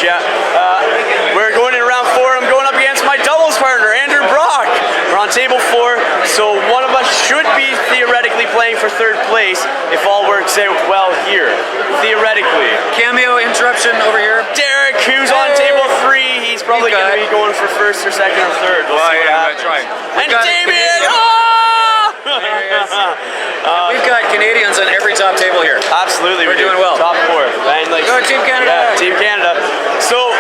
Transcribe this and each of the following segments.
much, yeah. We're going in round 4. I'm going up against my doubles partner, Andrew Brock. We're on table 4, so one of us should be theoretically playing for 3rd place if all works out well here. Theoretically. Cameo interruption over here. Derek, who's on table 3, he's probably going to be going for 1st or 2nd or 3rd. We'll see what happens. Try. And Damien! We've got Canadians on every top table here. Absolutely, we're doing well. Top 4. And like, go Team Canada! Yeah, Team Canada. So,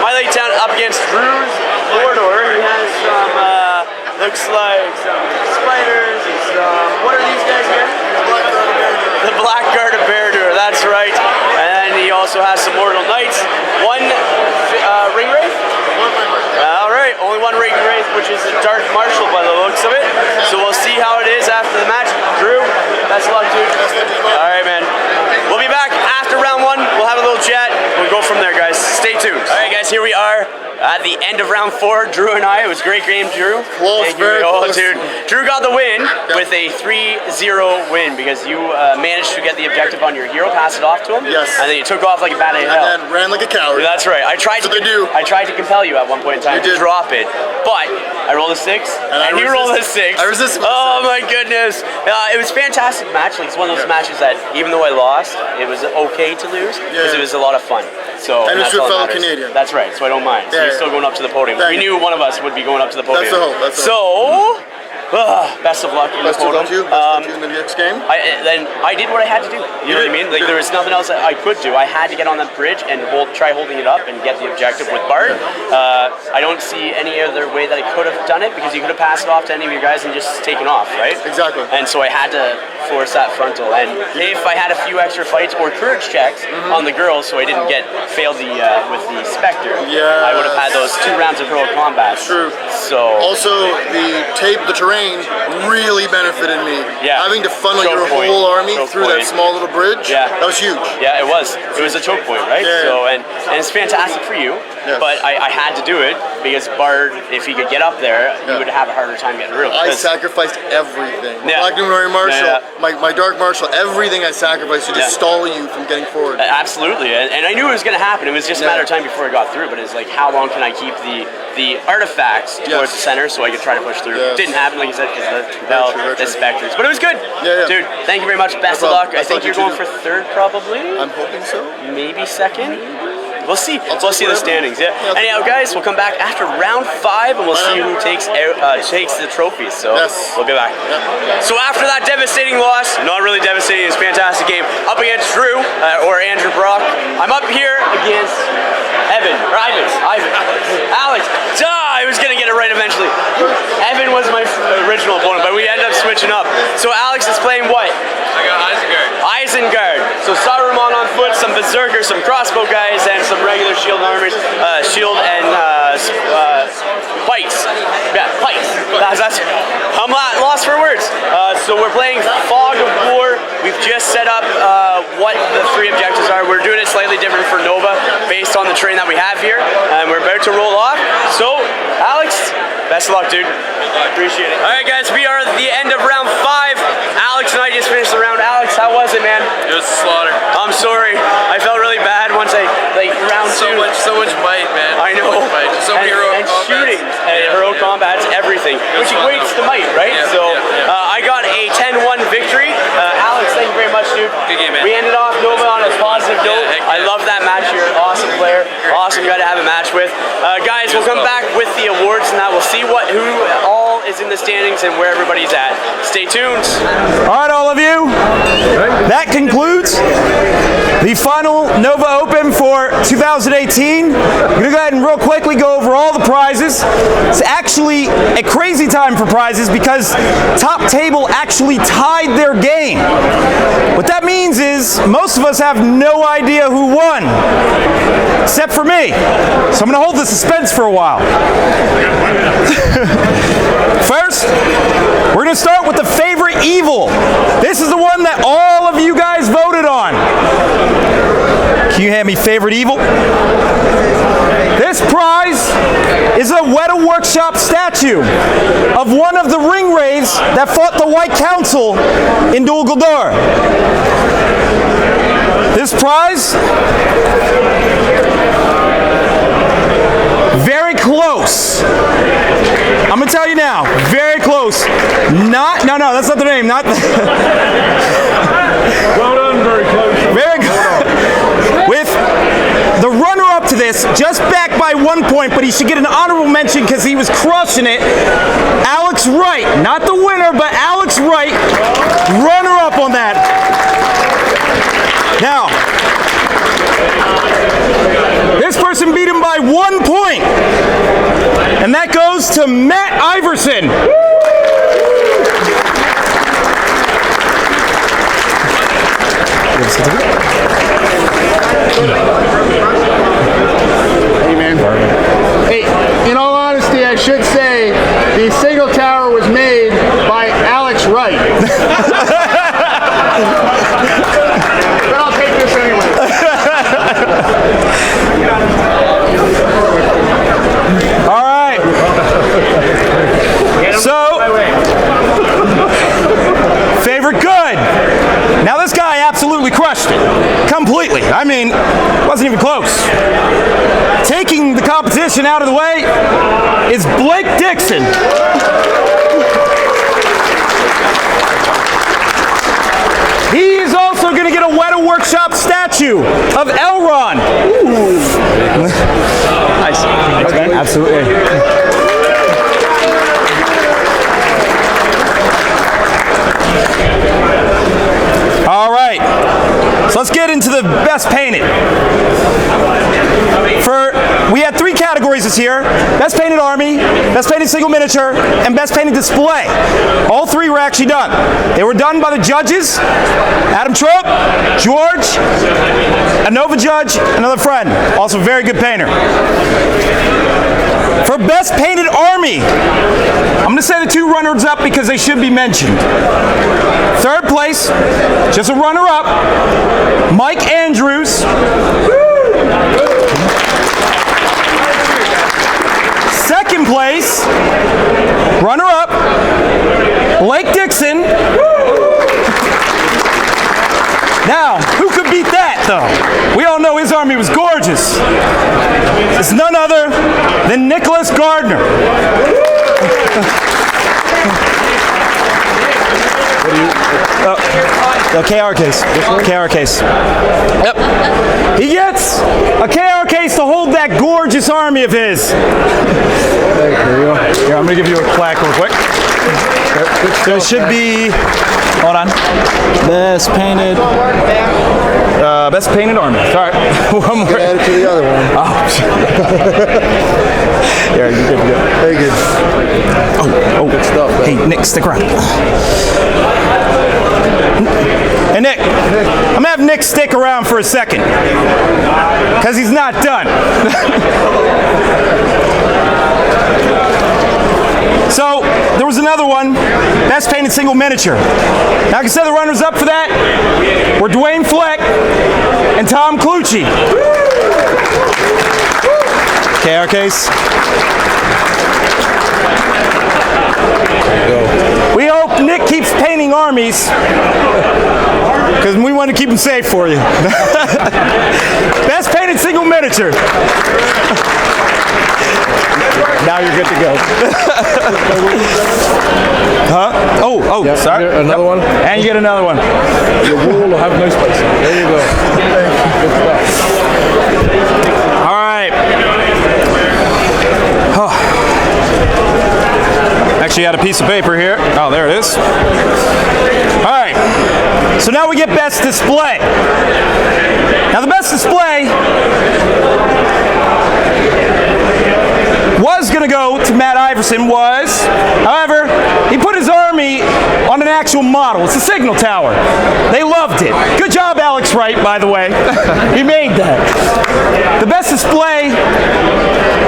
my late town up against Drew's Mordor. He has some, looks like some spiders and some, what are these guys again? The Blackfyre Productions, that's right. And then he also has some Mortal Knights. One ring wraith? Alright, only one ring wraith, which is a Dark Marshal by the looks of it. So we'll see how it is after the match. Drew, best of luck, dude. Alright, man. We'll be back after round 1. We'll have a little chat. We'll go from there, guys. Stay tuned. Alright, guys, here we are at the end of round 4. Drew and I. It was a great game, Drew. Close, very close. Dude. Drew got the win with a 3-0 win because you managed to get the objective on your hero, pass it off to him. Yes. And then you took off like a bat out of hell. And then ran like a coward. That's right. I tried to compel you at one point in time to drop it, but I rolled a 6, and you rolled a 6. I resisted. Oh my goodness! It was a fantastic match. Like, it's one of those matches that even though I lost, it was okay to lose because it was a lot of fun. So and it's with fellow Canadian. That's right. So I don't mind. So you're still going up to the podium. We knew one of us would be going up to the podium. That's the hope. That's the hope. Best of luck in the podium. Best of luck to you in the next game. I did what I had to do. You know what I mean? Like, there was nothing else that I could do. I had to get on that bridge and try holding it up and get the objective with Bart. I don't see any other way that I could have done it because you could have passed it off to any of your guys and just taken off, right? Exactly. And so I had to force that frontal. And if I had a few extra fights or courage checks on the girls, so I didn't get failed with the Spectre, I would have had those 2 rounds of heroic combat. True. So also the terrain really benefited me. Yeah. Having to funnel your whole army through that small little bridge. Yeah. That was huge. Yeah, it was. It was a choke point, right? Yeah. So and it's fantastic for you. Yes. But I had to do it because Bard, if he could get up there, he would have a harder time getting through. I sacrificed everything. Yeah. Black Marshal, my Dark Marshal, everything I sacrificed to just stall you from getting forward. Absolutely, and I knew it was going to happen. It was just a matter of time before I got through. But it's like, how long can I keep the artifacts towards the center so I could try to push through? Didn't happen, like you said, because the Spectres. But it was good. Dude, thank you very much. Best of luck. I think you're going for 3rd, probably. I'm hoping so. Maybe 2nd. We'll see. We'll see the standings. Yeah. Anyhow, guys, we'll come back after round 5, and we'll see who takes the trophies. So we'll be back. So after that devastating loss, not really devastating, it's a fantastic game, up against Drew or Andrew Brock. I'm up here against Ivan. Alex. I was gonna get it right eventually. Evan was my original opponent, but we ended up switching up. So Alex is playing what? I got Isengard. So Saruman on foot, some berserkers, some crossbow guys, and some regular shield armors, shield and pikes. Yeah, pikes. I'm lost for words. So we're playing Fog of War. We've just set up what the 3 objectives are. We're doing it slightly different for Nova based on the terrain that we have here, and we're about to roll off. So, Alex, best of luck, dude. Appreciate it. All right, guys, we are at the end of round 5. Alex and I just finished the round. Alex, how was it, man? It was a slaughter. I'm sorry. I felt really bad once round 2. So much bite, man. I know. So many heroic combats. Shooting. Heroic combats, everything. Which equates to might, right? I got a 10-1 victory. Alex, thank you very much, dude. Good game, man. We ended off Nova on a positive note. I love that match. You're an awesome player. Awesome guy to have a match with. Guys, we'll come back with the awards and that. We'll see who all is in the standings and where everybody's at. Stay tuned. All right, all of you. That concludes the final Nova Open for 2018. I'm going to go ahead and real quickly go over all the prizes. It's actually a crazy time for prizes because Top Table actually tied their game. What that means is most of us have no idea who won, except for me. So I'm going to hold the suspense for a while. First, we're going to start with the favorite evil. This is the one that all of you guys voted on. Can you hand me favorite evil? This prize is a Weta Workshop statue of one of the ring wraiths that fought the White Council in Dol Guldur. This prize Very close. I'm gonna tell you now, very close. No, that's not the name. Not. Well done, very close. Very good. With the runner-up to this, just back by 1 point, but he should get an honorable mention because he was crushing it. Alex Wright, not the winner, but Alex Wright, runner-up on that. Now, this person beat him by 1 point, and that goes to Matt Iverson. Hey, man. Hey, in all honesty, I should say the signal tower was made by Alex Wright. But I'll take this anyway. All right. So, favorite good. Now this guy absolutely crushed it. Completely. I mean, wasn't even close. Taking the competition out of the way is Blake Dixon. He is also going to get a Weta Workshop statue of Elron. Nice. Okay. Absolutely. All right, so let's get into the best painted. We had 3 categories this year: best painted army, best painted single miniature, and best painted display. All 3 were actually done. They were done by the judges: Adam Trope, George, a Nova judge, another friend, also a very good painter. For best painted army, I'm going to say the 2 runners up because they should be mentioned. 3rd place, just a runner-up, Mike Andrews. Second place, runner-up, Blake Dixon. Now, who could beat that, though? We all know his army was gorgeous. It's none other than Nicholas Gardner. The KR case. KR case. Yep. He gets a KR case to hold that gorgeous army of his. There you go. Here, I'm going to give you a plaque real quick. So it should be, hold on. Best painted army. Sorry. One more. Add it to the other one. Oh, yeah, you're good. Very good. Oh, good stuff. Hey, Nick, stick around. Hey, Nick, I'm gonna have Nick stick around for a second, because he's not done. So, there was another one, best painted single miniature. Now, I can say the runners up for that were Dwayne Fleck and Tom Clucci. KR case. We hope Nick keeps painting armies, because we want to keep them safe for you. Best painted single miniature. Now you're good to go. Huh? Oh, Yeah, sorry. another one. And you get another one. Your wall will have no space. There you go. Good stuff. All right. Oh. Actually, had a piece of paper here. Oh, there it is. All right. So now we get best display. Now the best display was going to go to Matt Iverson. However, he put his army on an actual model. It's a signal tower. They loved it. Good job, Alex Wright, by the way. He made that. The best display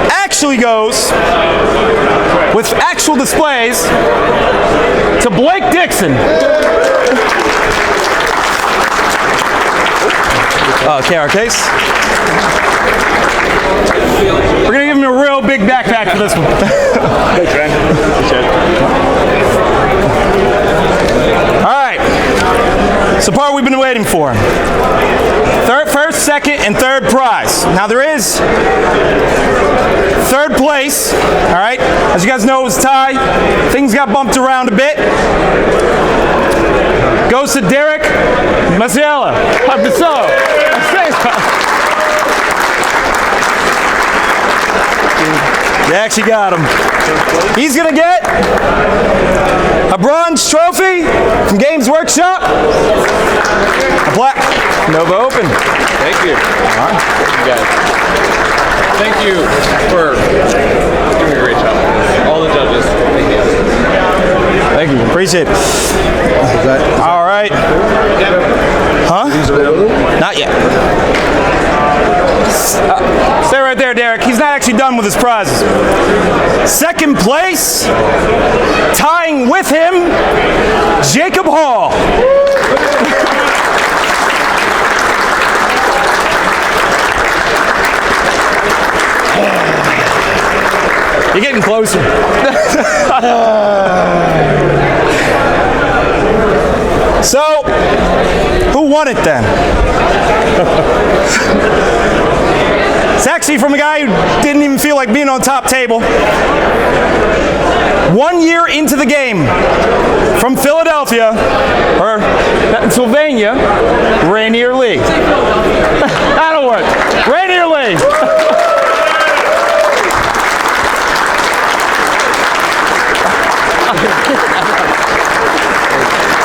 actually goes, with actual displays, to Blake Dixon. KR case. We're going to give him a real big backpack for this one. All right. So part we've been waiting for. First, second, and third prize. Now there is third place, all right? As you guys know, it was a tie. Things got bumped around a bit. Goes to Derek Maciella. They actually got him. He's gonna get a bronze trophy from Games Workshop. A black Nova Open. Thank you. You guys. Thank you for doing a great job. All the judges. Thank you. Thank you. Appreciate it. All right. Huh? Not yet. Stay right there, Derek. He's not actually done with his prizes. Second place, tying with him, Jacob Hall. You're getting closer. So, who won it then? It's actually from a guy who didn't even feel like being on top table. 1 year into the game, from Philadelphia, or Pennsylvania, Rainier Lee. That'll work. Rainier Lee.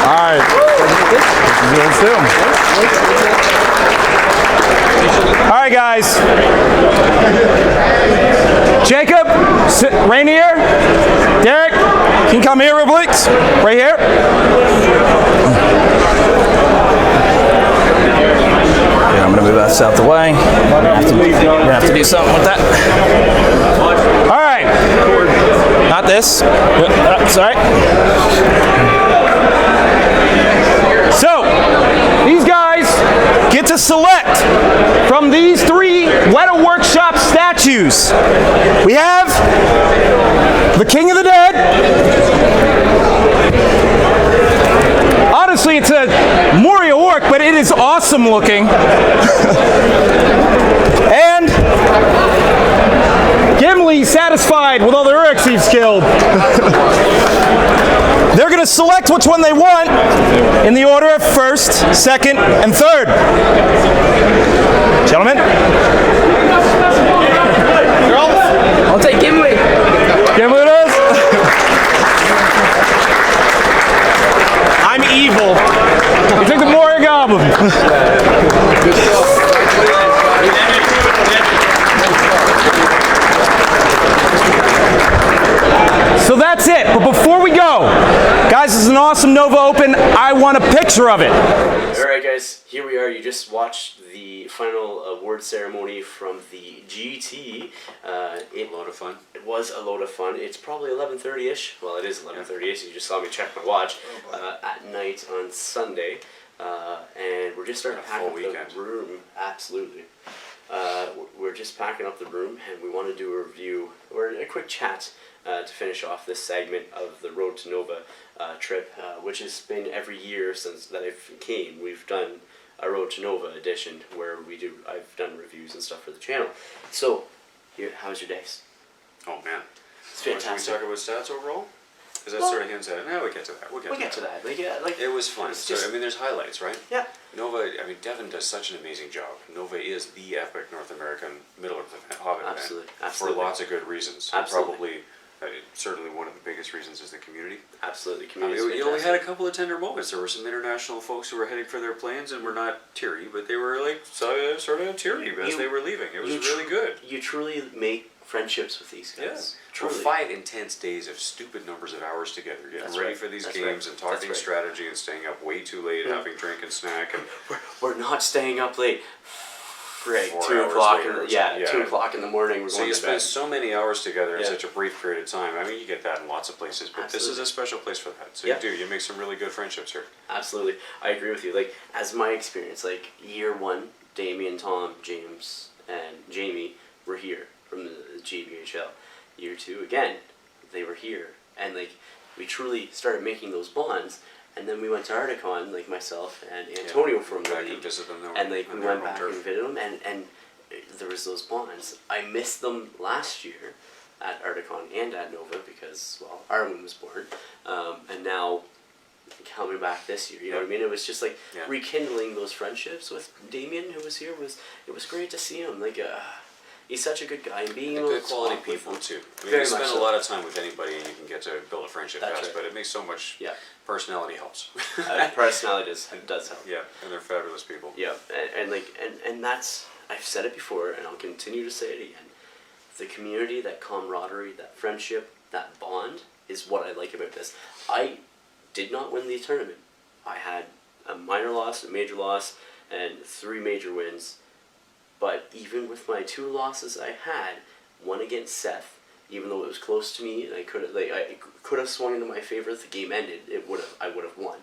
All right. Let's do them. All right, guys. Jacob, Rainier, Derek, can you come here real quick? Right here. Yeah, I'm going to move that out the way. We're going to have to do something with that. All right. Not this. Sorry. So, these guys get to select from these 3 Weta Workshop statues. We have the King of the Dead. Honestly, it's a Moria Orc, but it is awesome looking. And Gimli satisfied with all the Urks he's killed. They're going to select which one they want in the order of first, second, and third. Gentlemen? I'll take Gimli. Gimli it is? I'm evil. You took the Moria Goblin. So that's it. But before we go, guys, this is an awesome Nova Open. I want a picture of it. Alright guys, here we are. You just watched the final award ceremony from the GT. It was a load of fun. It's probably 11:30ish. Well, it is 11:30ish. You just saw me check my watch at night on Sunday. And we're just starting to pack up the room. Absolutely. We're just packing up the room, and we want to do a review or a quick chat to finish off this segment of the Road to Nova trip, which has been every year since that I came. We've done a Road to Nova edition where I've done reviews and stuff for the channel. So, how's your days? Oh man, It's fantastic. Should we talk about stats overall? Because that sort of hints at it. No, we get to that. We'll get to that. Like, it was fun. It's So, just, I mean, there's highlights, right? yeah. Nova, I mean, Devin does such an amazing job. Nova is the epic North American Middle-earth Hobbit Absolutely. event Absolutely. for lots of good reasons. Absolutely. And probably, certainly one of the biggest reasons is the community. Absolutely. I Community mean, we had a couple of tender moments. There were some international folks who were heading for their planes and were not teary, but they were like sort of teary as they were leaving. It was really good. You truly make friendships with these guys. Truly. 5 intense days of stupid numbers of hours together, getting ready for these games and talking strategy and staying up way too late, having drink and snack. And we're not staying up late. Right, 2 o'clock. 2 o'clock in the morning. We're so going you to spend bed. so many hours together in such a brief period of time. I mean, you get that in lots of places, but this is a special place for that. So you make some really good friendships here. Absolutely, I agree with you. Like, as my experience, like year 1, Damien, Tom, James, and Jamie were here from the GBHL. Year 2, again, they were here, and like we truly started making those bonds. and then we went to Articon, like myself and Antonio from the back and league, visit them. and like we on their went home back turf. and visited them, and there was those bonds. I missed them last year at Articon and at Nova because, well, Arwen was born, and now coming back this year, you know what I mean? It was just like rekindling those friendships with Damien, who was here. It was great to see him. Like, he's such a good guy, and being And able good to quality talk with people him- too. I mean, Very you spend much a so. lot of time with anybody, and you can get to build a friendship That's fast. right. But it makes so much personality helps. Personality does help. Yeah, and they're fabulous people. Yeah, and that's, I've said it before, and I'll continue to say it again. The community, that camaraderie, that friendship, that bond is what I like about this. I did not win the tournament. I had a minor loss, a major loss, and 3 major wins. But even with my 2 losses I had, one against Seth, even though it was close to me, and I could have swung into my favor if the game ended, I would have won.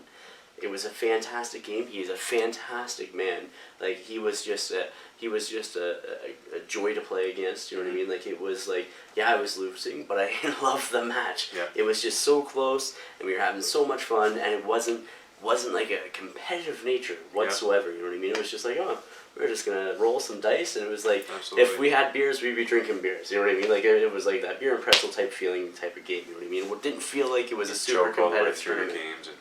It was a fantastic game. He's a fantastic man. Like, he was just a joy to play against. You know what I mean? Like, it was like, yeah, I was losing, but I loved the match. Yeah. It was just so close, and we were having so much fun, and it wasn't like a competitive nature whatsoever. You know what I mean? It was just like, oh, we're just gonna roll some dice, and it was like, Absolutely. if we had beers, we'd be drinking beers. You know what I mean? Like, it was like that beer and pretzel type feeling type of game. You know what I mean? It didn't feel like it was a super Choke all the way competitive through the tournament. games. And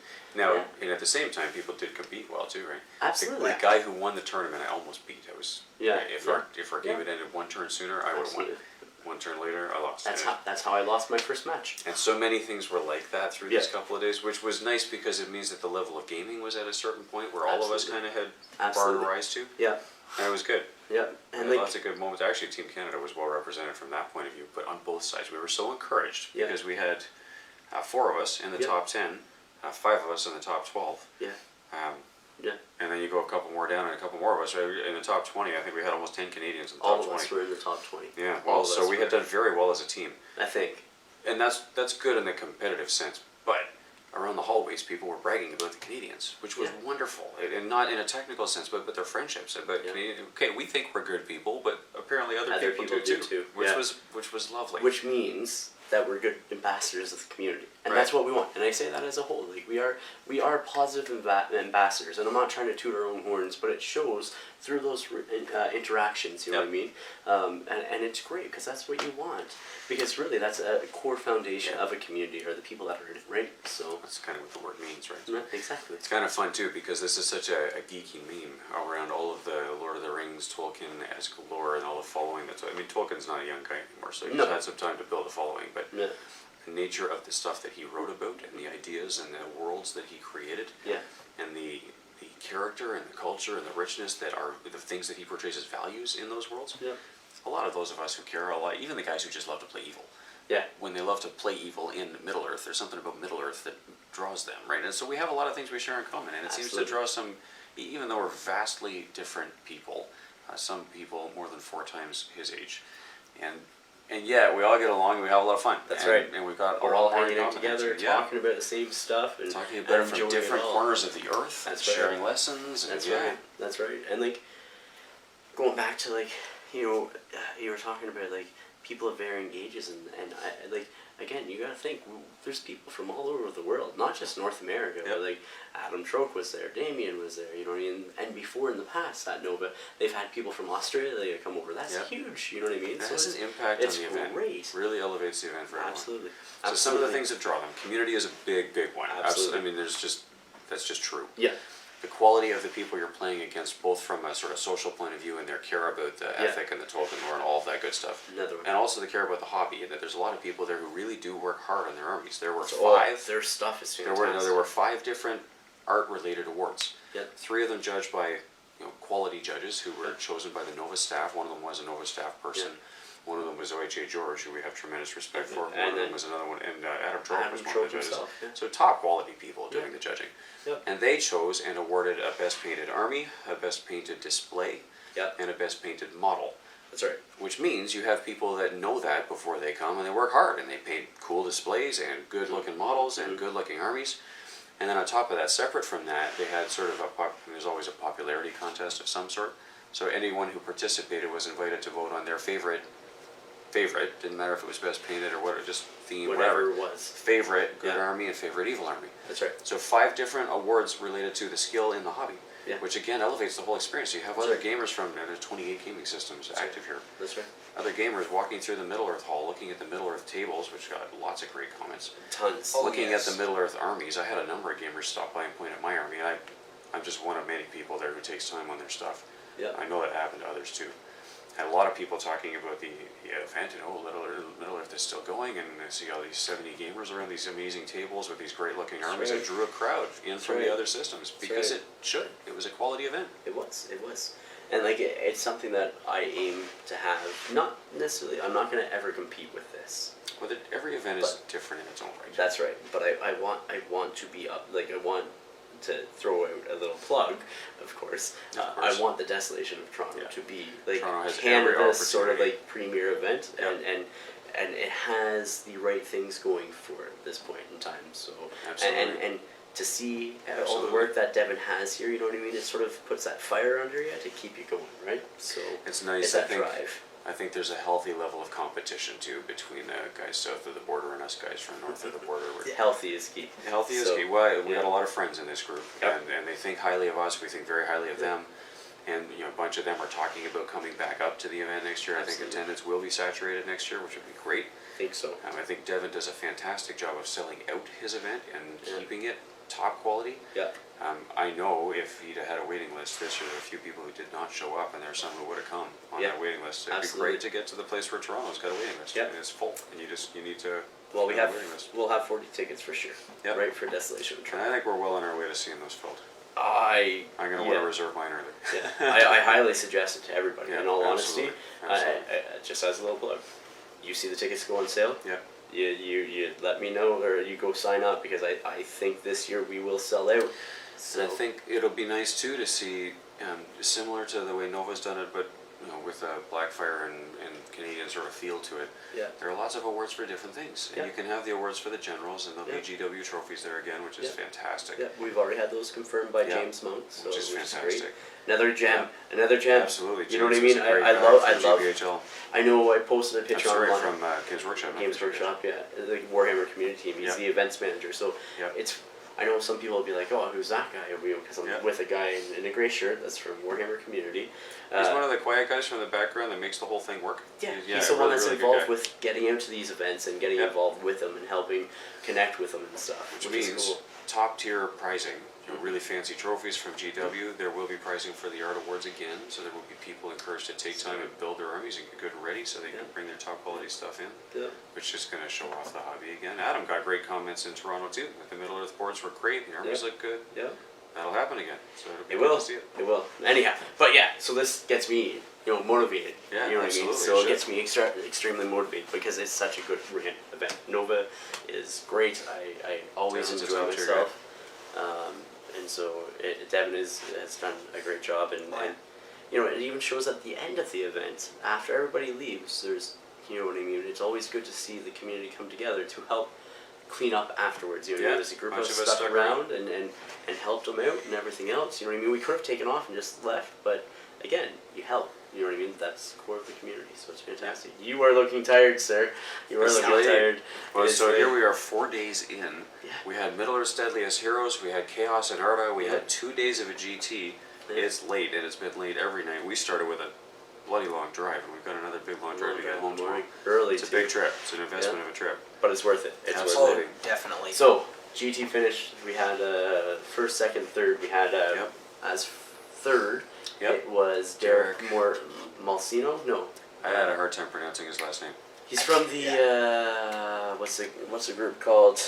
and at the same time, people did compete well too, right? Absolutely. The guy who won the tournament, I almost beat. I was If our game had ended 1 turn sooner, I would have won. Absolutely. 1 turn later, I lost. That's how I lost my first match. And so many things were like that through these couple of days, which was nice because it means that the level of gaming was at a certain point where all of us kind of had bar to rise to. Yeah. And it was good. Yeah. And like, lots of good moments. Actually, Team Canada was well represented from that point of view, but on both sides. We were so encouraged because we had 4 of us in the top 10, 5 of us in the top 12. Yeah. And then you go a couple more down and a couple more of us. In the top 20, I think we had almost 10 Canadians in the top all 20. of us were in the top 20. Yeah, All well, of so us we had were. done very well as a team. I think. And that's good in the competitive sense, but around the hallways, people were bragging about the Canadians, which was wonderful, and not in a technical sense, but their friendships. But okay, we think we're good people, but apparently other people do too. Which was lovely. Which means that we're good ambassadors of the community, and that's what we want. And I say that as a whole. Like, we are positive ambassadors, and I'm not trying to toot our own horns, but it shows through those interactions. You know what I mean? And it's great because that's what you want. Because really, that's a core foundation of a community, are the people that are in it, right? So that's kind of what the word means, right? Yeah, exactly. It's kind of fun too because this is such a geeky meme around all of the Lord of the Rings, Tolkien-esque lore, and all the following. I mean, Tolkien's not a young guy anymore, so he's had some time to build a following. But the nature of the stuff that he wrote about, and the ideas and the worlds that he created, and the character and the culture and the richness that are the things that he portrays as values in those worlds. Yeah. A lot of those of us who care a lot, even the guys who just love to play evil. Yeah. When they love to play evil in Middle Earth, there's something about Middle Earth that draws them, right? And so we have a lot of things we share in common, and it seems to draw some, even though we're vastly different people, some people more than 4 times his age, and yet we all get along and we have a lot of fun. That's right. And we've got we're a all lot more hanging in out common together, talking about the same stuff, and talking about it from enjoying different it all. corners of the earth, and sharing lessons. And That's right. That's right. And like going back to like, you know, you were talking about like people of varying ages, and I, like, again, you gotta think there's people from all over the world, not just North America. But like Adam Troke was there, Damien was there, you know what I mean. And before in the past at Nova, they've had people from Australia come over. That's huge. You know what I mean. It has an impact on the event. Great. Really elevates the event for everyone. Absolutely. So some of the things that draw them, community is a big one. Absolutely. I mean, that's just true. Yeah. The quality of the people you're playing against, both from a sort of social point of view and their care about the ethic and the Tolkien lore and all of that good stuff. And also the care about the hobby, and that there's a lot of people there who really do work hard on their armies. There were 5. Their stuff is fantastic. There were 5 different art-related awards. Yeah. 3 of them judged by quality judges who were chosen by the Nova staff. One of them was a Nova staff person. Yeah. One of them was O.H.A. George, who we have tremendous respect for. One of them was another one, and Adam Troke was one of the judges. So top quality people doing the judging. Yep. And they chose and awarded a best painted army, a best painted display, and a best painted model. That's right. Which means you have people that know that before they come, and they work hard, and they paint cool displays and good looking models and good looking armies. And then on top of that, separate from that, they had sort of there's always a popularity contest of some sort. So anyone who participated was invited to vote on their favorite favorite. Didn't matter if it was best painted or what, just theme, Whatever whatever. it was. Favorite good Yeah. army and favorite evil army. That's right. So 5 different awards related to the skill in the hobby, Yeah. which again elevates the whole experience. You have other gamers from there's 28 gaming systems active here. That's right. Other gamers walking through the Middle Earth Hall, looking at the Middle Earth tables, which got lots of great comments. Tons. Looking at the Middle Earth armies, I had a number of gamers stop by and point at my army. I'm just one of many people there who takes time on their stuff. Yeah. I know that happened to others too. Had a lot of people talking about the event, and Middle Earth is still going, and I see all these 70 gamers around these amazing tables with these great looking armies. right. It drew a crowd in from right. the other systems because right. it should. It was a quality event. It was. And like it's something that I aim to have. Not necessarily. I'm not going to ever compete with this. Well, every event is different in its own right. That's right. But I want to be up. Like I want to throw out a little plug, of course. I want the Desolation of Toronto to be like Canada's sort of like premier event, and it has the right things going for it at this point in time. So and to see all the work that Devin has here, you know what I mean? It sort of puts that fire under you to keep you going, right? So it's nice. It's that drive. I think there's a healthy level of competition too between the guys south of the border and us guys from north of the border. Healthy is key. Healthy is key. Well, we got a lot of friends in this group, and they think highly of us. We think very highly of them, and a bunch of them are talking about coming back up to the event next year. Absolutely. I think attendance will be saturated next year, which would be great. I think so. I think Devin does a fantastic job of selling out his event and keeping it top quality. Yeah. I know if he'd had a waiting list this year, there were a few people who did not show up, and there are some who would have come on that waiting list. It'd be great to get to the place where Toronto's got a waiting list, and it's full, and you need to. Well, we'll have 40 tickets for sure. Yep. Right for Desolation of And Toronto. I think we're well on our way to seeing those filled. I'm gonna want to reserve mine early. Yeah. I highly suggest it to everybody. Yeah, in all absolutely. honesty, Absolutely. just as a little plug, you see the tickets go on sale. Yeah. You let me know, or you go sign up, because I think this year we will sell out. So And I think it'll be nice too to see, similar to the way Nova's done it, but with a Blackfyre and Canadian sort of feel to it. Yeah. There are lots of awards for different things, and Yeah. you can have the awards for the generals, and there'll be GW trophies there again, which is fantastic. Yeah, we've already had those confirmed by James Mount, so which is fantastic. great. Another gem, another gem. Absolutely. You know what I James mean? was a great I guy love. from GBHL. I know I posted a picture I'm sorry, online. from Games Workshop. not Games from GBHL. Workshop, the Warhammer community team. He's Yeah. the events manager, so Yeah. it's. I know some people will be like, "Oh, who's that guy?" Because I'm with a guy in a gray shirt that's from Warhammer community. He's one of the quiet guys from the background that makes the whole thing work. He's the one that's really good involved guy. with getting out to these events and getting involved with them and helping connect with them and stuff. Which is means cool. top tier pricing. Really fancy trophies from GW. There will be pricing for the art awards again, so there will be people encouraged to take time and build their armies and get good and ready so they can bring their top quality stuff in, which is going to show off the hobby again. Adam got great comments in Toronto too. That the Middle Earth boards were great. The armies look good. Yeah. That'll happen again. So it'll be It good will. to see it. It will. Anyhow, but so this gets me, motivated. Yeah, you know what I mean. absolutely, So it it gets me extremely motivated because it's such a good event. Nova is great. I always Devin's a enjoy top tier myself, and so Devin has done a great job, and it even shows at the end of the event after everybody leaves. There's, you know what I mean. It's always good to see the community come together to help clean up afterwards. You know, there's a group of us stuck around and helped them out and everything else. You know what I mean? We could have taken off and just left, but again, you help. You know what I mean? That's the core of the community, so it's fantastic. You are looking tired, sir. You are looking tired. Well, so here we are 4 days in. Yeah. We had Middle Earth's Deadliest Heroes, we had Chaos and Arda, we had 2 days of a GT. Yeah. It's late, and it's been late every night. We started with a bloody long drive, and we've got another big long drive to get home tomorrow. Early, It's a big trip. It's an investment of a trip. but it's worth it. It's Absolutely. worth it. Definitely. So GT finished. We had first, second, third. We had as third. It was Derek Malsino. No, I had a hard time pronouncing his last name. he's from the what's the group called?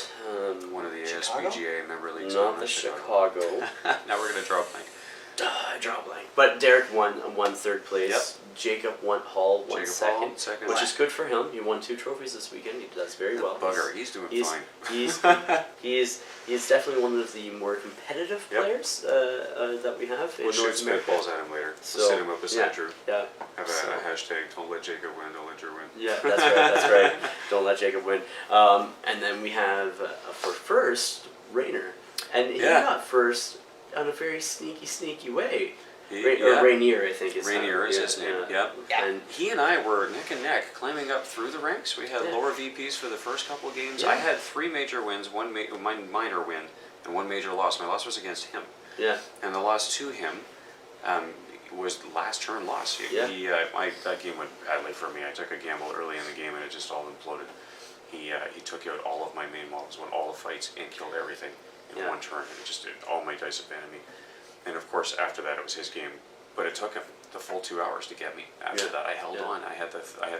One of the Chicago? ASBGA member leagues. Not the Chicago. Now we're going to draw a blank. I draw a blank. But Derek won third place. Yep. Jacob won Jacob second, Hall, second. which is good for him. He won 2 trophies this weekend. He does very well. Bugger, he's doing fine. He's definitely one of the more competitive players that we have in We'll shoot North America. spitballs at him later. So, We'll set him up beside Drew. Yeah. Have a hashtag, don't let Jacob win, don't let Drew win. Yeah, that's right. That's right. Don't let Jacob win. And then we have for first Rainer, and he got first on a very sneaky way. Or Rainier, I think is Rainier is his name. Yeah. And he and I were neck and neck, climbing up through the ranks. We had lower VPs for the first couple of games. I had 3 major wins, one minor win, and 1 major loss. My loss was against him. Yeah. And the loss to him was the last turn loss. That game went badly for me. I took a gamble early in the game and it just all imploded. He took out all of my main models, won all the fights, and killed everything in 1 turn. And it just all my dice abandoned me. And of course, after that, it was his game. But it took him the full 2 hours to get me. After that, I held on. I had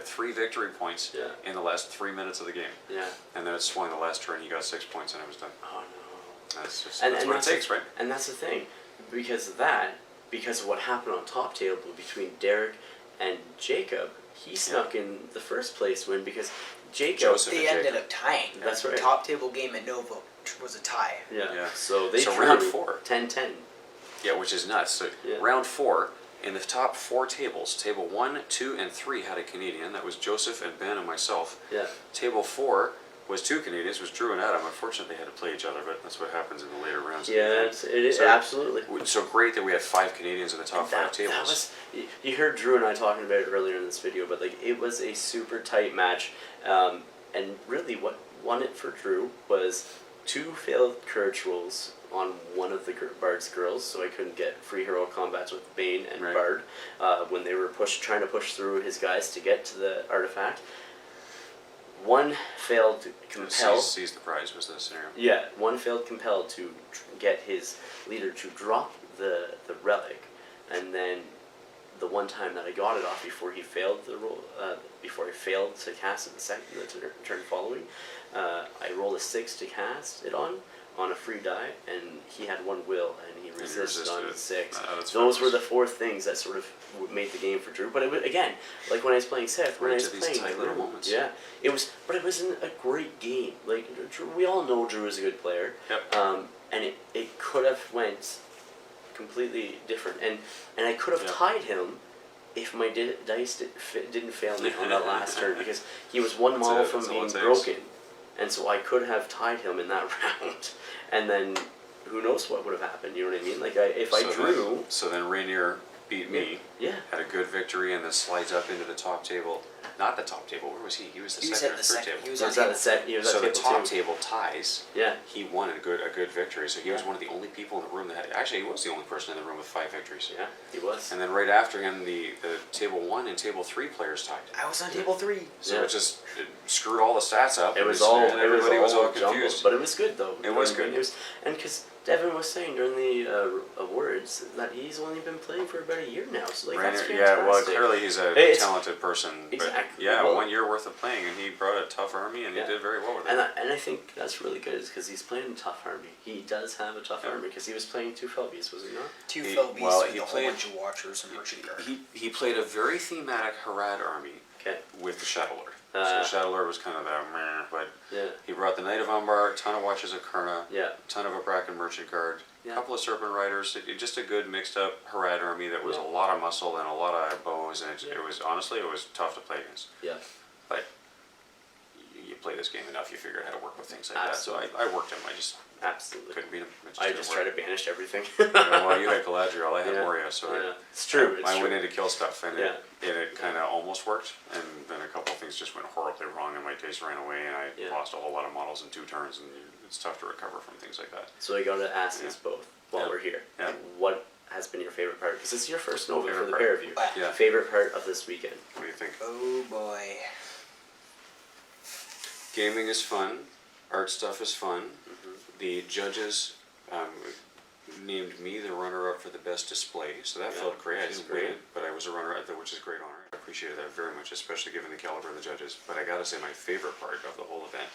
3 victory points in the last 3 minutes of the game. Yeah. And then it swung the last turn. He got 6 points, and I was done. Oh no. That's what it takes, right? And that's the thing, because of that, because of what happened on top table between Derek and Jacob, he snuck in the first place win because Jacob. They ended up tying. That's right. The top table game at Nova was a tie. Yeah. So they drew round 4. 10-10. Yeah, which is nuts. So round 4, in the top 4 tables, table 1, 2, and 3 had a Canadian. That was Joseph and Ben and myself. Yeah. Table 4 was 2 Canadians, was Drew and Adam. Unfortunately, they had to play each other, but that's what happens in the later rounds. Yeah, it is absolutely. So great that we had 5 Canadians in the top 5 tables. You heard Drew and I talking about it earlier in this video, but like it was a super tight match, and really what won it for Drew was 2 failed courage rolls on one of the Bard's girls, so I couldn't get free hero combats with Bane and Bard when they were trying to push through his guys to get to the artifact. 1 failed to compel. Seize the prize was the scenario. Yeah, 1 failed compelled to get his leader to drop the relic, and then the one time that I got it off before he failed the roll, before I failed to cast it the turn following, I rolled a 6 to cast it on a free die, and he had 1 will, and he resisted on 6. Those were the 4 things that sort of made the game for Drew. But it was, again, like when I was playing Seth, when I was playing, tight little moments. Yeah, it was, but it wasn't a great game. Like Drew, we all know Drew is a good player. Yep. And it could have went completely different, and I could have tied him if my dice didn't fail me on that last turn, because he was 1 model from being broken. And so I could have tied him in that round, and then who knows what would have happened? You know what I mean? Like if I drew. So then Rainier beat me. Yeah. Had a good victory, and then slides up into the top table. Not the top table. Where was he? He was the second or third table. He was at the set. He was so at the table top 2. table ties. Yeah. He won a good victory. So he was one of the only people in the room that had. Actually, he was the only person in the room with 5 victories. Yeah, he was. And then right after him, the table 1 and table 3 players tied. I was on table 3. So it just screwed all the stats up. It was everybody was all jumbled, confused. but it was good though. It was good. And because Devin was saying during the awards that he's only been playing for about a year now, so like that's fantastic. Yeah, well, clearly he's a talented person. Exactly. But yeah, well, 1 year worth of playing, and he brought a tough army, and he did very well with it. And I think that's really good, is because he's playing a tough army. He does have a tough army, because he was playing 2 Felbies, was he not? 2 Felbies with a whole played, bunch of Watchers and Merchant Guard. He played a very thematic Harad army with the Shadow Lord. So Shadow Lord was kind of that meh, but he brought the Knight of Umbar, ton of Watchers of Kurna, ton of Abrakan Merchant Guard, a couple of Serpent Riders, just a good mixed up Harad army that was a lot of muscle and a lot of bows, and it was honestly, it was tough to play against. Yeah. But you play this game enough, you figure out how to work with things like that. So I worked him. I just couldn't beat him. I just tried to banish everything. Well, you had Galadriel, I had Moria, so it's true. I went in to kill stuff, and it kind of almost worked, and then a couple of things just went horribly wrong, and my dice ran away, and I lost a whole lot of models in 2 turns, and it's tough to recover from things like that. So I got to ask us both while we're here. Yeah. What has been your favorite part? Because it's your first Nova for the pair of you. Yeah. Favorite part of this weekend? What do you think? Oh boy. Gaming is fun. Art stuff is fun. The judges named me the runner-up for the best display, so that felt great. I didn't win it, but I was a runner-up, which is a great honor. I appreciated that very much, especially given the caliber of the judges. But I gotta say, my favorite part of the whole event,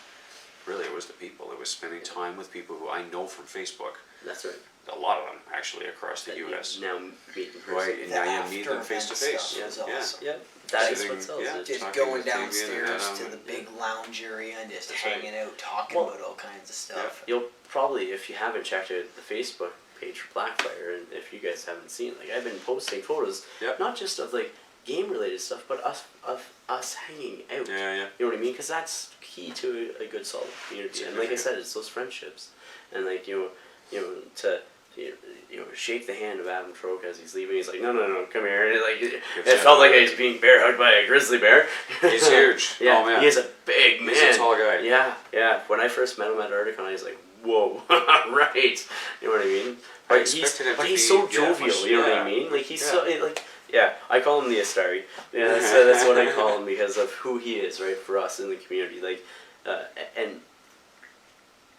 really, it was the people. It was spending time with people who I know from Facebook. That's right. A lot of them, actually, across the U.S. Now meet in person. Right, and now you meet them face to face. Yeah. That is what sells it. Just going downstairs to the big lounge area and just hanging out, talking about all kinds of stuff. You'll probably, if you haven't checked out the Facebook page for Blackfyre, and if you guys haven't seen, like I've been posting photos, not just of like game-related stuff, but us hanging out. Yeah. You know what I mean? Because that's key to a good solid community. And like I said, it's those friendships, and like you know, to shake the hand of Adam Troke as he's leaving. He's like, no, come here. And it felt like I was being bear hugged by a grizzly bear. He's huge. Yeah, oh man, he is a big man. He's a tall guy. Yeah. When I first met him at Articon, I was like, whoa, right. You know what I mean? But he's so jovial. You know what I mean? Like he's so like. Yeah, I call him the Astari. Yeah, that's what I call him because of who he is, right, for us in the community. Like, and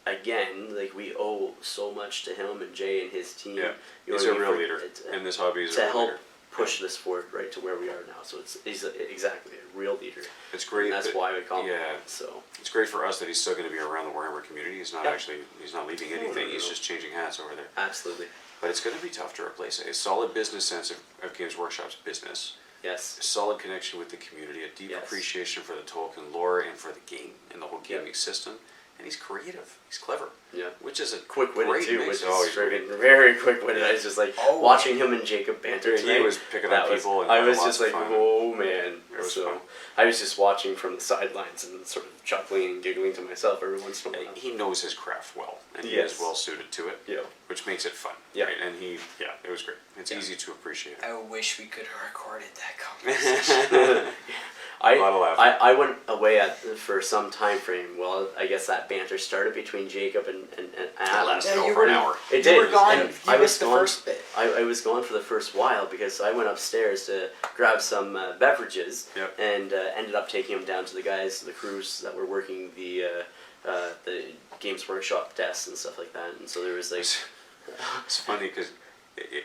again, like we owe so much to him and Jay and his team. Yeah, you know he's what a I mean? real leader in this hobby. He's a real leader. Push this forward right to where we are now. So he's exactly a real leader. It's great. And that's why we call him. Yeah. So it's great for us that he's still going to be around the Warhammer community. He's not he's not leaving anything. He's just changing hats over there. Absolutely. But it's going to be tough to replace a solid business sense of Games Workshop's business. Yes. A solid connection with the community, a deep appreciation for the Tolkien lore and for the game and the whole gaming system. And he's creative. He's clever. Yeah. Which is a quick-witted too. Mix. Which is very quick-witted. I was just like watching him and Jacob banter tonight. He was picking up people. And I was just like, oh man. It was fun. I was just watching from the sidelines and sort of chuckling and giggling to myself every once in a while. He knows his craft well, and he is well suited to it. Yeah. Which makes it fun. Yeah. Right? And it was great. It's easy to appreciate it. I wish we could have recorded that conversation. I went away for some time frame. Well, I guess that banter started between Jacob and Adam. For an hour. It did. You were gone. And I missed the first bit. I was gone for the first while because I went upstairs to grab some beverages and ended up taking them down to the crews that were working the Games Workshop desks and stuff like that. And so there was like... It's funny because, the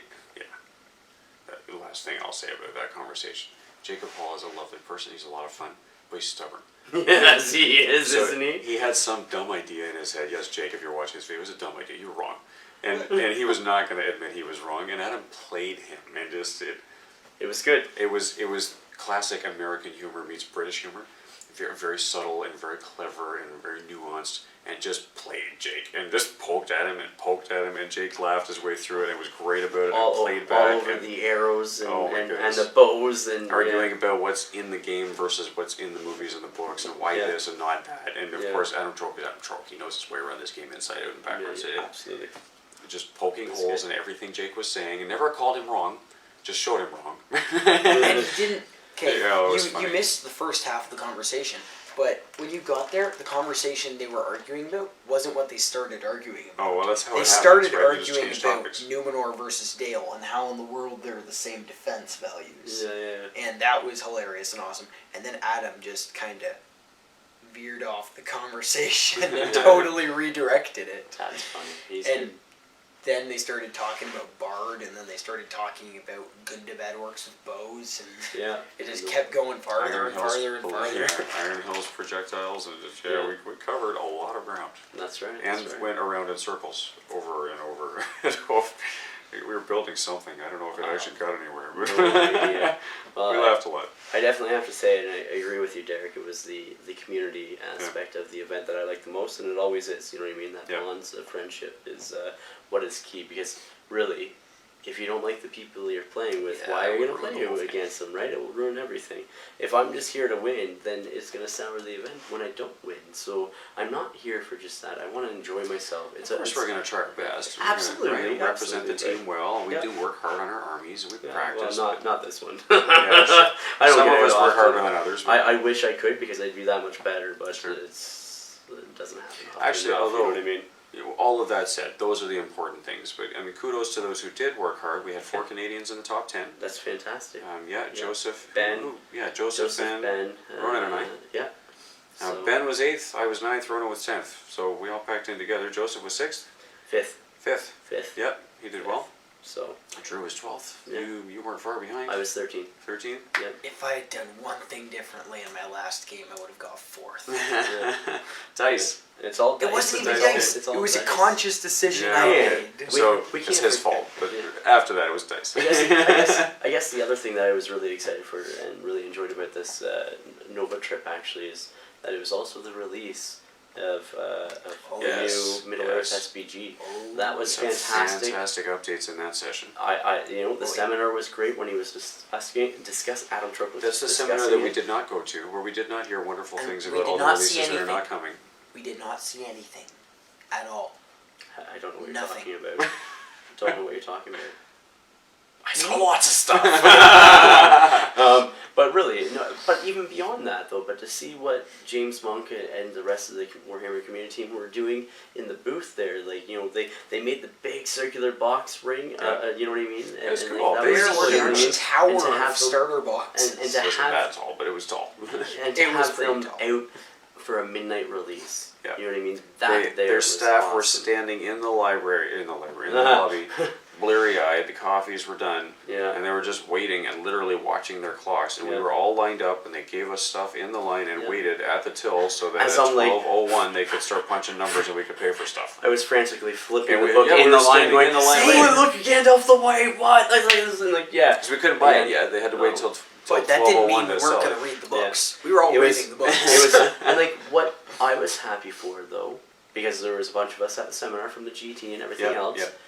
last thing I'll say about that conversation, Jacob Hall is a lovely person. He's a lot of fun, but he's stubborn. Yes, he is, isn't he? He had some dumb idea in his head. Yes, Jake, if you're watching this video, it was a dumb idea. You were wrong. And he was not going to admit he was wrong. And Adam played him and just... It was good. It was classic American humor meets British humor. Very, very subtle and very clever and very nuanced, and just played Jake and just poked at him, and Jake laughed his way through it and was great about it and played back. All over the arrows and the bows and... Arguing about what's in the game versus what's in the movies and the books and why this and not that. And of course, Adam Troke is Adam Troke. He knows his way around this game inside out and backwards. Absolutely. Just poking holes in everything Jake was saying and never called him wrong, just showed him wrong. And he didn't... Okay, you missed the first half of the conversation, but when you got there, the conversation they were arguing about wasn't what they started arguing about. Oh, well, that's how they started arguing about Numenor versus Dale and how in the world they're the same defense values. And that was hilarious and awesome. And then Adam just kind of veered off the conversation and totally redirected it. That's funny. And then they started talking about Bard, and then they started talking about Gundabad works with bows, and it just kept going farther and farther and farther. Iron Hills projectiles, and just, we covered a lot of ground. That's right. And went around in circles over and over and over. We were building something. I don't know if it actually got anywhere. But well, we laughed a lot. I definitely have to say, and I agree with you, Derek, it was the community aspect of the event that I liked the most, and it always is. You know what I mean? That bonds of friendship is what is key, because really, if you don't like the people you're playing with, why are you going to play against them, right? It will ruin everything. If I'm just here to win, then it's going to sour the event when I don't win. So I'm not here for just that. I want to enjoy myself. Of course, we're going to try our best. Absolutely. We're represent the team well. We do work hard on our armies, and we practice. Well, not this one. Some of us work harder than others. I wish I could, because I'd be that much better, but it doesn't happen often. Actually, enough, although, you know what I mean? All of that said, those are the important things. But I mean, kudos to those who did work hard. We had 4 Canadians in the top 10. That's fantastic. Joseph, Ben. Joseph, Ben, Ronan, and I. Yeah. Ben was 8th. I was 9th. Ronan was 10th. So we all packed in together. Joseph was 6th. 5th. Yep, he did well. So Drew was 12th. Yeah. You weren't far behind. I was 13th. 13th? Yep. If I had done one thing differently in my last game, I would have got 4th. Dice. It's all dice. It wasn't even dice. It was a conscious decision I made. So it's his fault. But after that, it was dice. I guess the other thing that I was really excited for and really enjoyed about this Nova trip actually is that it was also the release of the new Middle-earth SBG. That was fantastic. Fantastic updates in that session. The seminar was great when he was discuss Adam Troke was That's the seminar that we did not go to, where we did not hear wonderful things about all the releases that are not coming. We did not see anything at all. I don't know what you're talking about. don't know what you're talking about. I saw lots of stuff. But really, no, but even beyond that though, but to see what James Monk and the rest of the Warhammer community team were doing in the booth there, like, you know, they made the big circular box ring, you know what I mean? It was and cool. That They was were really working on neat. a tower And to have of starter boxes. and to It wasn't have that tall, but it was tall. and to It was have pretty them tall. out for a midnight release. Yeah. You know what I mean? Their staff were awesome. standing in the lobby, bleary-eyed. The coffees were done, Yeah. and they were just waiting and literally watching their clocks. And we Yeah. were all lined up, and they gave us stuff in the line and Yeah. waited at the till so that As at I'm like- 12:01 they could start punching numbers and we could pay for stuff. I was frantically flipping Yeah, the we- book yeah, we in were the line, standing going, in the line "See, waiting." look, Gandalf the White, what?" Like this, and like, yeah. Because we couldn't buy it Yeah. yet. They had to wait till But that didn't 12:01 mean we to weren't sell going to it. read the books. We were all It was- reading the books. It was, and like what I was happy for though, because there was a bunch of us at the seminar from the GT and everything Yep, else, yep.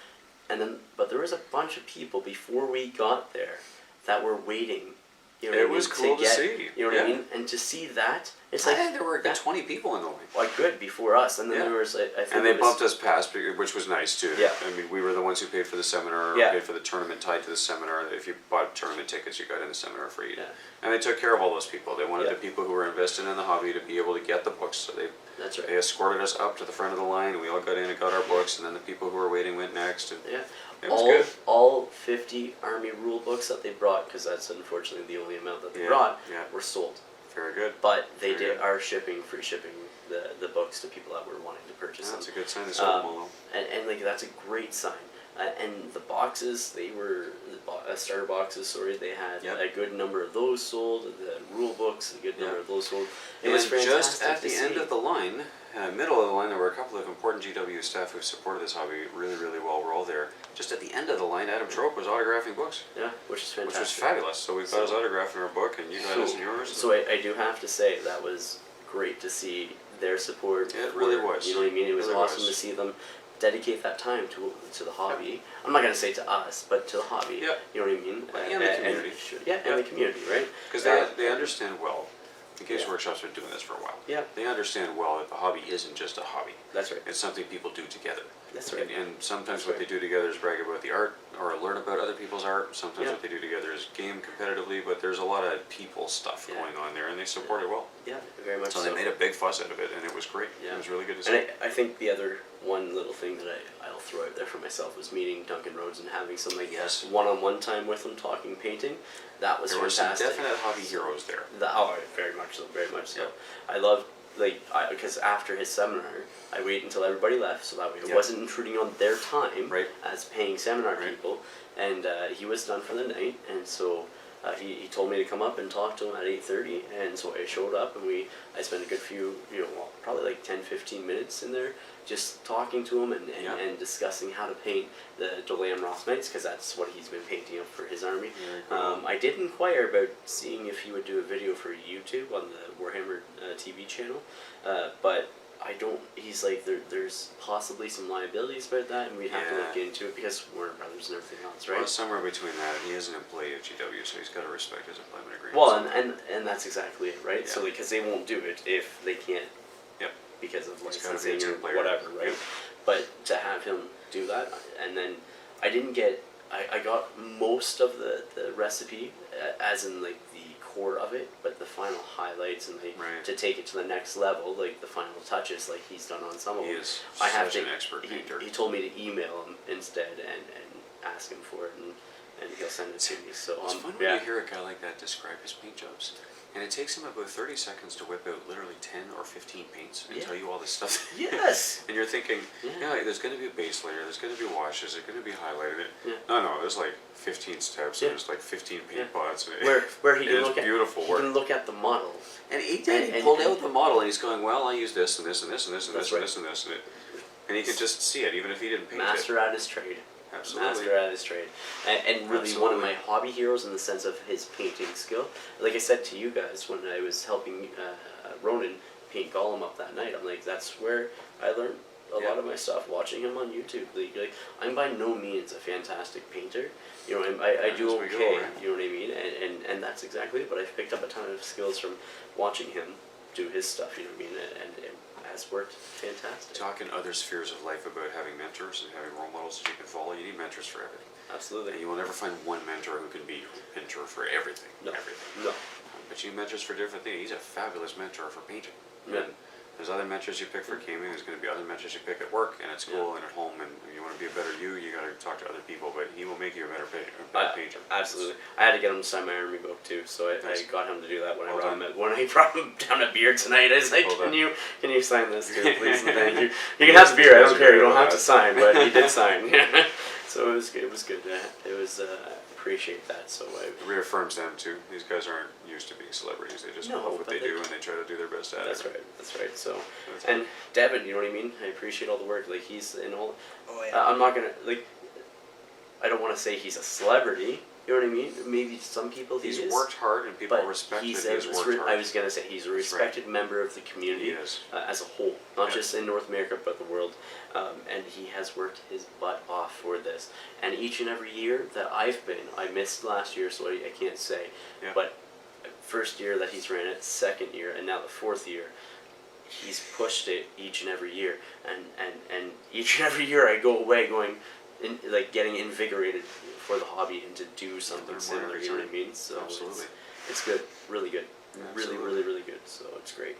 and then but there was a bunch of people before we got there that were waiting. You know It what I mean, was cool to get, see, You know what I yeah. mean? And to see that, it's like There were that, 20 people in the line. like good before us, and then Yeah. there was I think And they it was, bumped us past, which was nice too. Yeah. I mean, we were the ones who paid for the seminar, Yeah. paid for the tournament tied to the seminar. If you bought tournament tickets, you got in the seminar free. Yeah. And they took care of all those people. They wanted Yeah. the people who were invested in the hobby to be able to get the books. So That's they right. escorted us up to the front of the line. We all got in and got our books, and then the people who were waiting went next. And Yeah. it was good. All 50 Army rule books that they brought, because that's unfortunately the only amount that they Yeah, brought, yeah. were sold. Very good. But they Very are shipping, free shipping the books to people that were wanting to purchase That's a them. good sign. They sold them all. And like that's a great sign. And the boxes, they were starter boxes. Sorry, they had Yep. a good number of those sold. The rule books, a good number Yep. of those sold. It And was fantastic just at to the end see. of the line, middle of the line, there were a couple of important GW staff who supported this hobby really, really well. We're all there. Just at the end of the line, Adam Trope was autographing books, Yeah, which is which fantastic. was fabulous. So we've got his autograph in our book, and you got his in yours. So I do have to say that was great to see their support. It really for- was. You know what I mean? It was Really awesome was. to see them dedicate that time to the hobby. I'm not gonna say to us, but to the hobby. Yep. You know what I mean? And the community. And the community, right? Because they understand well. The Games Yeah. Workshop's been doing this for a while. Yeah. They understand well that the hobby isn't just a hobby. That's right. It's something people do together. That's right. And sometimes That's what right. they do together is brag about the art or learn about other people's art. Sometimes Yeah. what they do together is game competitively, but there's a lot of people stuff Yeah. going on there, and they support it well. Yeah, very much So they made a big fuss out of it, and it was great. Yeah. It was really good to see. And I think the other one little thing that I'll throw out there for myself was meeting Duncan Rhodes and having some like Yes. one-on-one time with him talking painting. That was There were some fantastic. definite hobby heroes there. Very much so, very much so. Yeah. I love because after his seminar, I wait until everybody left, so that way it Yeah. wasn't intruding on their time Right. as paying seminar Right. people. And he was done for the night, and so he told me to come up and talk to him at 8:30, and so I showed up, and I spent a good few, probably like 10-15 minutes in there, just talking to him Yeah. and discussing how to paint the Dolean Roth Knights, because that's what he's been painting up for his army. Very cool. I did inquire about seeing if he would do a video for YouTube on the Warhammer TV channel, but I don't. He's like there's possibly some liabilities about that, and we'd have to Yeah. look into it because Warner Brothers and everything else, Well, right? somewhere between that, and he is an employee of GW, so he's got to respect his employment agreement. Well, and that's exactly it, right? So Yeah. because they won't do it if they can't, Yep. because of It's gotta be a licensing or team player. whatever, right? Yep. But to have him do that, and then I didn't get. I got most of the recipe, as in like the core of it, but the final highlights and like Right. to take it to the next level, like the final touches, like he's done on some of He them. is I have such to. an expert painter. He told me to email him instead and ask him for it, and he'll send it to me. So It's fun when yeah. you hear a guy like that describe his paint jobs. And it takes him about 30 seconds to whip out literally 10 or 15 paints and Yeah. tell you all this stuff. Yes. And you're thinking, Yeah. yeah, there's going to be a base layer, there's going to be washes, there's going to be highlighted. Yeah. No, there's like 15 steps, Yeah. and there's like 15 paint Yeah. pots. And Where he it can is look at beautiful he work. can look at the model. And he did. He and- pulled and- out the model, and he's going, well, I use this and this and this and this and That's this and right. this and this, and he could just see it, even if he didn't paint Master at his trade. it. Absolutely. Master at his trade. And really one of Absolutely. my hobby heroes in the sense of his painting skill. Like I said to you guys when I was helping Ronan paint Gollum up that night, I'm like, that's where I learned a Yeah. lot of my stuff, watching him on YouTube. Like I'm by no means a fantastic painter. You know, I do As we go, okay. right? You know what I mean? And that's exactly it. But I've picked up a ton of skills from watching him. do his stuff. You know what I mean? And it has worked fantastic. Talk in other spheres of life about having mentors and having role models that you can follow. You need mentors for everything. Absolutely. And you will never find one mentor who can be a mentor for everything. No. Everything. No. But you need mentors for different things. He's a fabulous mentor for painting. Yeah. And there's other mentors you pick for gaming. There's going to be other mentors you pick at work and at school and at home. And if you want to be a better you got to talk to other people. But he will make you a better painter. Absolutely. I had to get him to sign my army book too, so I got him to do that when Well I brought him down a beer tonight. I was like, Well can you sign this too, please? And thank you. You can have the beer. I don't care. You don't have to sign, but he did sign. So it was good. It was good. It was. Appreciate that. So It reaffirms them too. These guys aren't used to being celebrities. They just love what they do and they try to do their best at that's it. right. That's right. So, and Devin, you know what I mean? I appreciate all the work. Like he's in all. Oh yeah. I'm not gonna like. I don't want to say he's a celebrity. You know what I mean? Maybe some people he's worked hard and people respect that he's worked hard. I was gonna say he's a respected member of the community as a whole, not just in North America but the world. And he has worked his butt off for this. And each and every year that I've been, I missed last year, so I can't say. Yeah. But first year that he's ran it, second year, and now the fourth year, he's pushed it each and every year. And each and every year I go away going, getting invigorated for the hobby and to do something similar. You know what I mean? So absolutely, it's good, really good, really good. So it's great.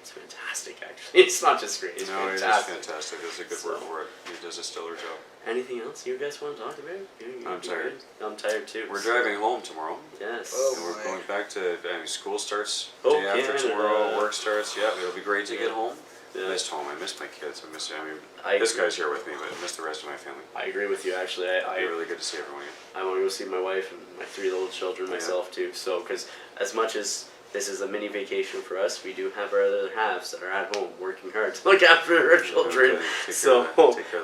It's fantastic, actually. It's not just great. It's fantastic. It is fantastic. That's a good word for it. He does a stellar job. Anything else you guys want to talk about? I'm tired. I'm tired too. We're driving home tomorrow. Yes. And we're going back to school starts day after tomorrow. Work starts. Yeah, it'll be great to get home. I missed home. I missed my kids. This guy's here with me, but I missed the rest of my family. I agree with you. Actually, It'd be really good to see everyone again. I want to go see my wife and my 3 little children myself too. So, because as much as this is a mini vacation for us, we do have our other halves that are at home working hard to look after our children.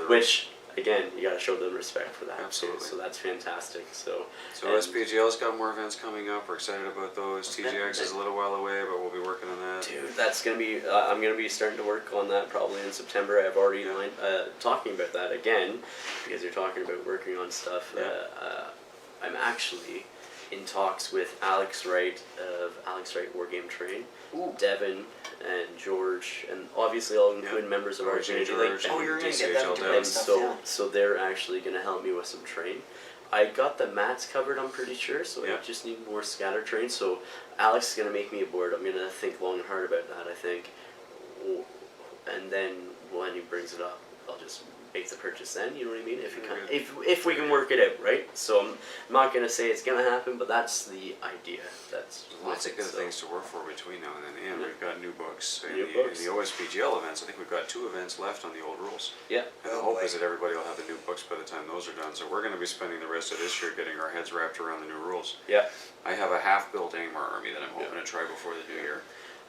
Which again, you got to show them respect for that. Absolutely. Too. So that's fantastic. So SPGL's got more events coming up. We're excited about those. TGX is a little while away, but we'll be working on that. Dude, that's gonna be. I'm gonna be starting to work on that probably in September. I've already talking about that again because you're talking about working on stuff. I'm actually in talks with Alex Wright of Alex Wright Wargame Train, Devin and George, and obviously all include members of our community. You're gonna get them to bring stuff down. So they're actually gonna help me with some train. I got the mats covered, I'm pretty sure, so I just need more scatter train. So Alex is going to make me a board. I'm going to think long and hard about that, I think. And then when he brings it up, I'll just make the purchase then, you know what I mean? If we can work it out, right? So I'm not going to say it's going to happen, but that's the idea. That's lots of good things to work for between now and then. And we've got new books. In the OSPGL events, I think we've got 2 events left on the old rules. Yeah. And the hope is that everybody will have the new books by the time those are done. So we're going to be spending the rest of this year getting our heads wrapped around the new rules. Yeah. I have a half-built Angmar army that I'm hoping to try before the new year.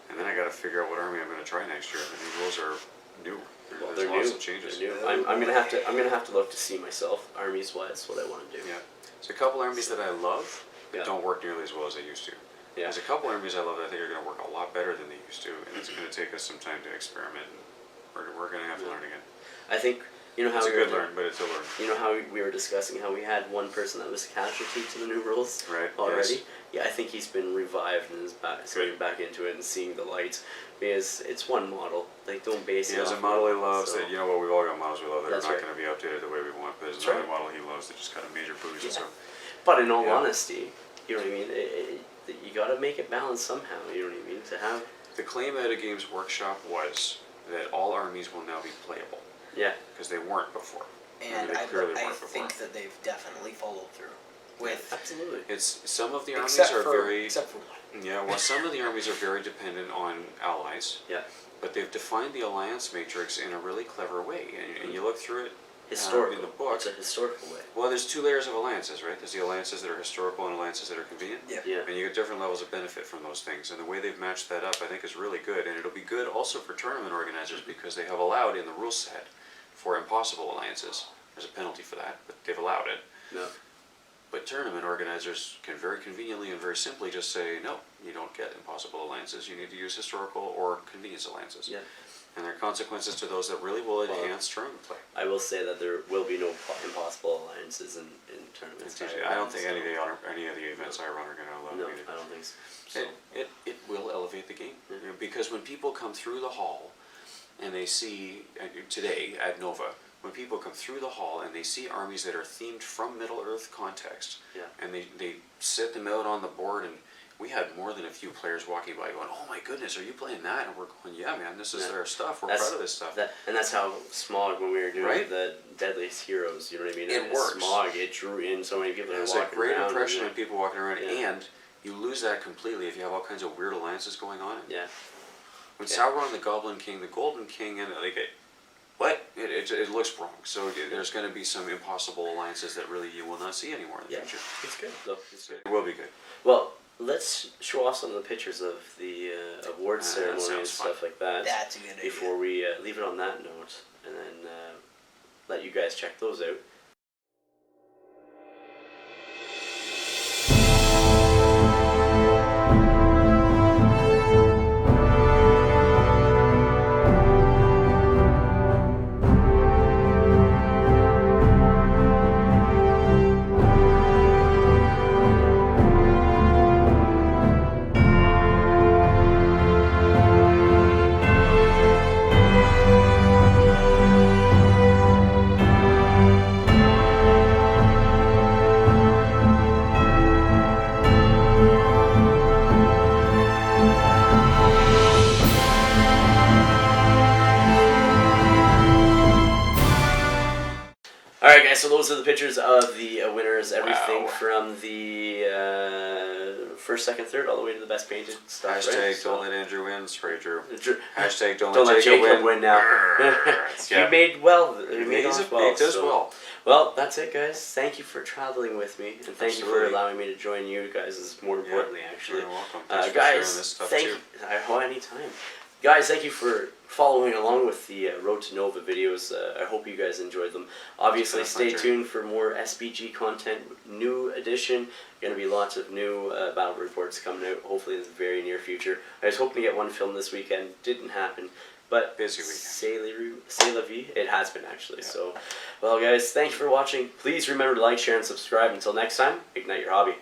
And then I got to figure out what army I'm going to try next year. The new rules are new. Well, There's they're lots new. of changes. They're new. I'm gonna have to look to see myself armies wise what I want to do. Yeah. There's a couple armies that I love that don't work nearly as well as they used to. Yeah. There's a couple armies I love that I think are going to work a lot better than they used to, and it's going to take us some time to experiment. And we're going to have to learn again. I think you know how it's a good learn, but it's a learn. You know how we were discussing how we had one person that was a casualty to the new rules already. Yes. Yeah, I think he's been revived and is getting back into it and seeing the light. Because it's one model. Like, don't base it. He has a model he loves. That, you know what? We've all got models we love that are not right. going to be updated the way we want. But there's another model he loves that just got a major boost. Yeah. So. But in all honesty, you know what I mean. You got to make it balanced somehow. You know what I mean. To have the claim out of Games Workshop was that all armies will now be playable. Yeah. Because they weren't before. And I think that they've definitely followed through. With absolutely. It's some of the armies except are very except for one. Yeah, well, some of the armies are very dependent on allies. Yeah. But they've defined the alliance matrix in a really clever way, and you look through it historical. In the book. It's a historical way. Well, there's 2 layers of alliances, right? There's the alliances that are historical and alliances that are convenient. Yeah. And you get different levels of benefit from those things, and the way they've matched that up, I think, is really good. And it'll be good also for tournament organizers because they have allowed in the rule set for impossible alliances. There's a penalty for that, but they've allowed it. No. But tournament organizers can very conveniently and very simply just say, no, you don't get impossible alliances. You need to use historical or convenience alliances. Yeah. And there are consequences to those that really will enhance tournament play. I will say that there will be no impossible alliances in tournaments. I don't think any of the events I run are going to allow No, it either. I don't think so. It will elevate the game. because when people come through the hall and they see, today at Nova, when people come through the hall and they see armies that are themed from Middle-earth context, and they set them out on the board, and we had more than a few players walking by going, "Oh my goodness, are you playing that?" And we're going, "Yeah, man, this is their stuff. We're proud of this stuff." And that's how Smog, when we were doing the Deadliest Heroes, you know what I mean? It works. Smog, it drew in so many people. It's a great impression of people walking around, and you lose that completely if you have all kinds of weird alliances going on. Yeah. When Sauron, the Goblin King, the Golden King, and it looks wrong. So there's going to be some impossible alliances that really you will not see anymore in the future. It's good though. It will be good. Well, let's show off some of the pictures of the award ceremony and stuff like that. That's a good idea. Before we leave it on that note, and then let you guys check those out. Alright guys, so those are the pictures of the winners, everything from the first, second, third, all the way to the best painted stuff. Hashtag don't let Andrew win, sorry Drew. Hashtag don't let Jacob win now. You made well. You made does well. Well, that's it guys. Thank you for traveling with me, and thank you for allowing me to join you guys, is more importantly actually. You're welcome. Thanks for guys, sharing this stuff thank too. you. Anytime. Guys, thank you for following along with the Road to Nova videos. I hope you guys enjoyed them. Obviously, stay tuned for more SBG content. New edition. Going to be lots of new battle reports coming out, hopefully in the very near future. I was hoping to get one filmed this weekend. Didn't happen. But busy weekend. C'est la vie. It has been actually. Yeah. So, well guys, thanks for watching. Please remember to like, share, and subscribe. Until next time, ignite your hobby.